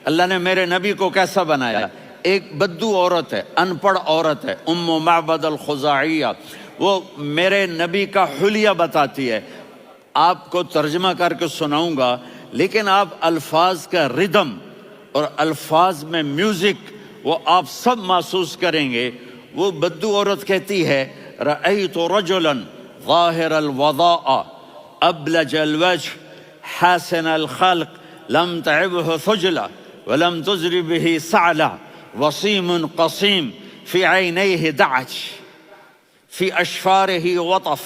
اللہ نے میرے نبی کو کیسا بنایا؟ ایک بدو عورت ہے، ان پڑھ عورت ہے، ام معبد الخزاعیہ، وہ میرے نبی کا حلیہ بتاتی ہے. آپ کو ترجمہ کر کے سناؤں گا، لیکن آپ الفاظ کا ردم اور الفاظ میں میوزک وہ آپ سب محسوس کریں گے. وہ بدو عورت کہتی ہے رأیت رجلا ظاہر الوضاء ابلج الوجه حاسن الخلق لم تعبه ثجلة ولم تزر به سعلة وصيم قصيم في عينيه دعج في أشفاره وطف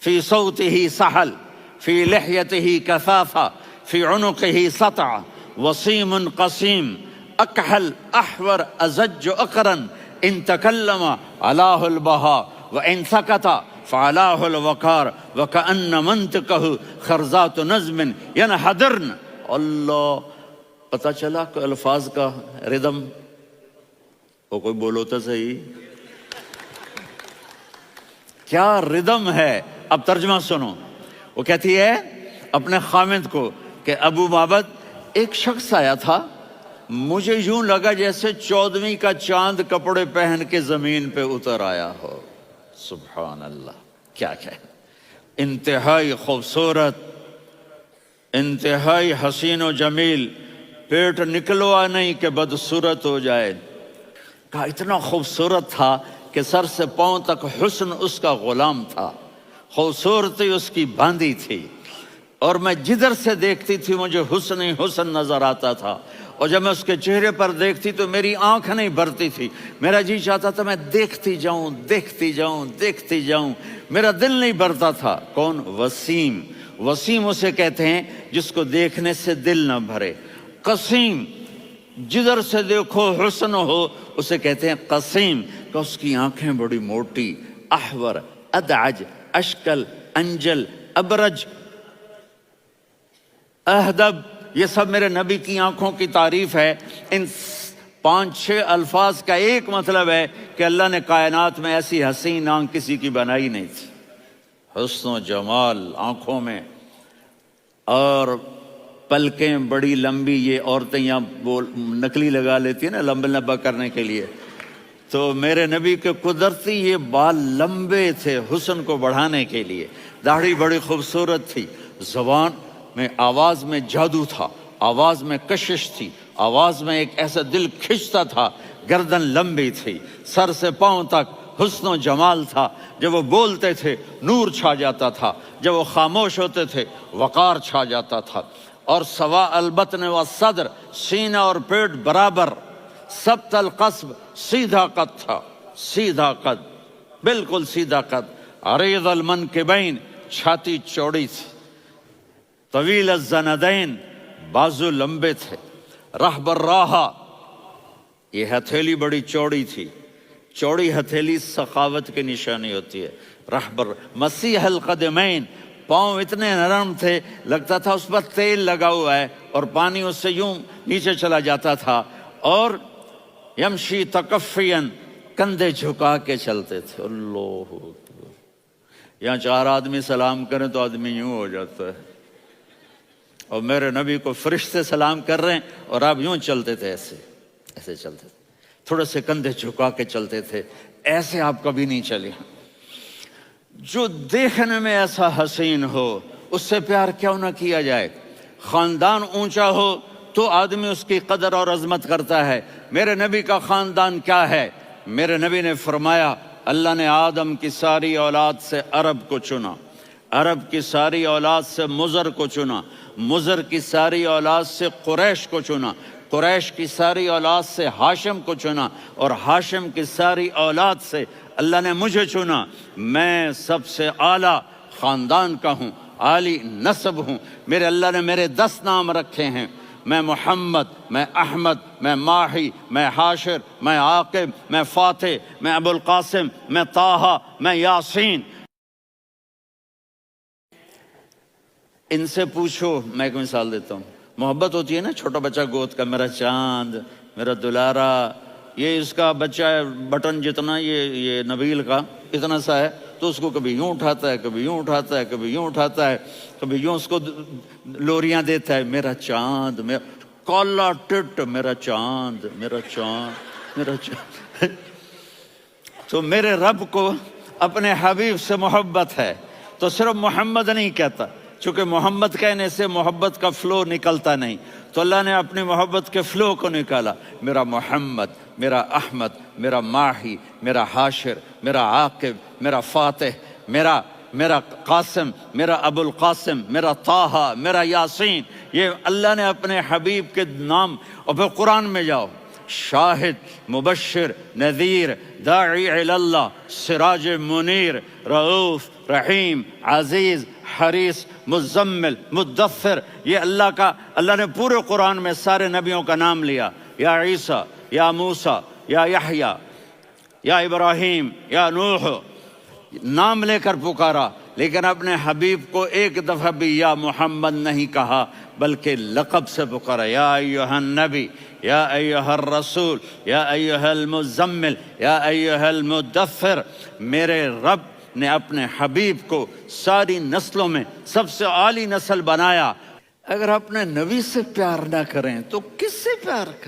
في صوته سحل في لحيته كثافة في عنقه سطع وصيم قصيم أكحل أحور أزج أقرن إن تكلم علاه البهاء وإن سكت فعلاه الوقار وكأن منطقه خرزات نظم ينحدرن. اللہ، پتہ چلا کہ الفاظ کا ردم. وہ کوئی بولو تو صحیح، کیا ردم ہے. اب ترجمہ سنو. وہ کہتی ہے اپنے خامد کو کہ ابو معبد، ایک شخص آیا تھا، مجھے یوں لگا جیسے 14ویں کا چاند کپڑے پہن کے زمین پہ اتر آیا ہو. سبحان اللہ، کیا کہ انتہائی خوبصورت، انتہائی حسین و جمیل، پیٹ نکلوا نہیں کہ بدصورت ہو جائے. کہا اتنا خوبصورت تھا کہ سر سے پاؤں تک حسن اس کا غلام تھا، خوبصورتی اس کی باندھی تھی، اور میں جدھر سے دیکھتی تھی مجھے حسن ہی حسن نظر آتا تھا. اور جب میں اس کے چہرے پر دیکھتی تو میری آنکھ نہیں بھرتی تھی، میرا جی چاہتا تھا میں دیکھتی جاؤں دیکھتی جاؤں دیکھتی جاؤں، میرا دل نہیں بھرتا تھا. کون؟ وسیم. وسیم اسے کہتے ہیں جس کو دیکھنے سے دل نہ بھرے. قسیم، جدھر سے دیکھو حسن ہو، اسے کہتے ہیں قسیم، کہ اس کی آنکھیں بڑی موٹی. احور، ادعج، اشکل، انجل، ابرج، اہدب، یہ سب میرے نبی کی آنکھوں کی تعریف ہے. ان 5-6 الفاظ کا ایک مطلب ہے کہ اللہ نے کائنات میں ایسی حسین آنکھ کسی کی بنائی نہیں تھی. حسن و جمال آنکھوں میں، اور پلکیں بڑی لمبی. یہ عورتیں یہاں وہ نکلی لگا لیتی ہیں نا لمبا لمبا کرنے کے لیے، تو میرے نبی کے قدرتی یہ بال لمبے تھے حسن کو بڑھانے کے لیے. داڑھی بڑی خوبصورت تھی. زبان میں، آواز میں جادو تھا، آواز میں کشش تھی، آواز میں ایک ایسا دل کھنچتا تھا. گردن لمبی تھی، سر سے پاؤں تک حسن و جمال تھا. جب وہ بولتے تھے نور چھا جاتا تھا، جب وہ خاموش ہوتے تھے وقار چھا جاتا تھا. اور سوا البطن و صدر، سینہ اور پیٹ برابر. سبت القصب، سیدھا قد تھا، سیدھا قد، بالکل سیدھا قد. عریض المنکبین، چھاتی چوڑی تھی. طویل الزندین، بازو لمبے تھے. رحب الراحہ، یہ ہتھیلی بڑی چوڑی تھی. چوڑی ہتھیلی سخاوت کی نشانی ہوتی ہے. رحب مسیح القدمین، پاؤں اتنے نرم تھے لگتا تھا اس پر تیل لگا ہوا ہے، اور پانی اس سے یوں نیچے چلا جاتا تھا. اور یمشی تکفین، کندھے جھکا کے چلتے تھے. اللہ اکبر. یہاں 4 آدمی سلام کریں تو آدمی یوں ہو جاتا ہے، اور میرے نبی کو فرشتے سلام کر رہے ہیں اور آپ یوں چلتے تھے، ایسے ایسے چلتے تھے، تھوڑے سے کندھے جھکا کے چلتے تھے. ایسے آپ کبھی نہیں چلے. جو دیکھنے میں ایسا حسین ہو اس سے پیار کیوں نہ کیا جائے. خاندان اونچا ہو تو آدمی اس کی قدر اور عظمت کرتا ہے. میرے نبی کا خاندان کیا ہے؟ میرے نبی نے فرمایا اللہ نے آدم کی ساری اولاد سے عرب کو چنا، عرب کی ساری اولاد سے مضر کو چنا، مضر کی ساری اولاد سے قریش کو چنا، قریش کی ساری اولاد سے ہاشم کو چنا، اور ہاشم کی ساری اولاد سے اللہ نے مجھے چنا. میں سب سے اعلیٰ خاندان کا ہوں، عالی نسب ہوں. میرے اللہ نے میرے 10 نام رکھے ہیں. میں محمد، میں احمد، میں ماہی، میں حاشر، میں عاقب، میں فاتح، میں ابو القاسم، میں طٰہٰ، میں یاسین. ان سے پوچھو، میں ایک مثال دیتا ہوں. محبت ہوتی ہے نا چھوٹا بچہ گود کا، میرا چاند، میرا دلارا. یہ اس کا بچہ ہے بٹن جتنا، یہ نبیل کا اتنا سا ہے، تو اس کو کبھی یوں اٹھاتا ہے، کبھی یوں اٹھاتا ہے، کبھی یوں اٹھاتا ہے، کبھی یوں اس کو لوریاں دیتا ہے. میرا چاند، کالا ٹٹ میرا چاند، میرا چاند، میرا چاند۔ تو میرے رب کو اپنے حبیب سے محبت ہے، تو صرف محمد نہیں کہتا، چونکہ محمد کہنے سے محبت کا فلو نکلتا نہیں، تو اللہ نے اپنی محبت کے فلو کو نکالا، میرا محمد، میرا احمد، میرا ماہی، میرا حاشر، میرا عاقب، میرا فاتح، میرا قاسم، میرا ابو القاسم، میرا طٰہٰ، میرا یاسین، یہ اللہ نے اپنے حبیب کے نام۔ اور پھر قرآن میں جاؤ، شاہد، مبشر، نذیر، داعی الی اللہ، سراج منیر، رؤوف، رحیم، عزیز، حریص، مزمل، مدثر، یہ اللہ نے پورے قرآن میں سارے نبیوں کا نام لیا، یا عیسیٰ، یا موسیٰ، یا یحییٰ، یا ابراہیم، یا نوح، نام لے کر پکارا، لیکن اپنے حبیب کو ایک دفعہ بھی یا محمد نہیں کہا، بلکہ لقب سے پکارا، یا ایھا النبی، یا ایھا الرسول، یا ایھا المزمل، یا ایھا المدثر۔ میرے رب نے اپنے حبیب کو ساری نسلوں میں سب سے عالی نسل بنایا۔ اگر اپنے نبی سے پیار نہ کریں تو کس سے پیار کریں؟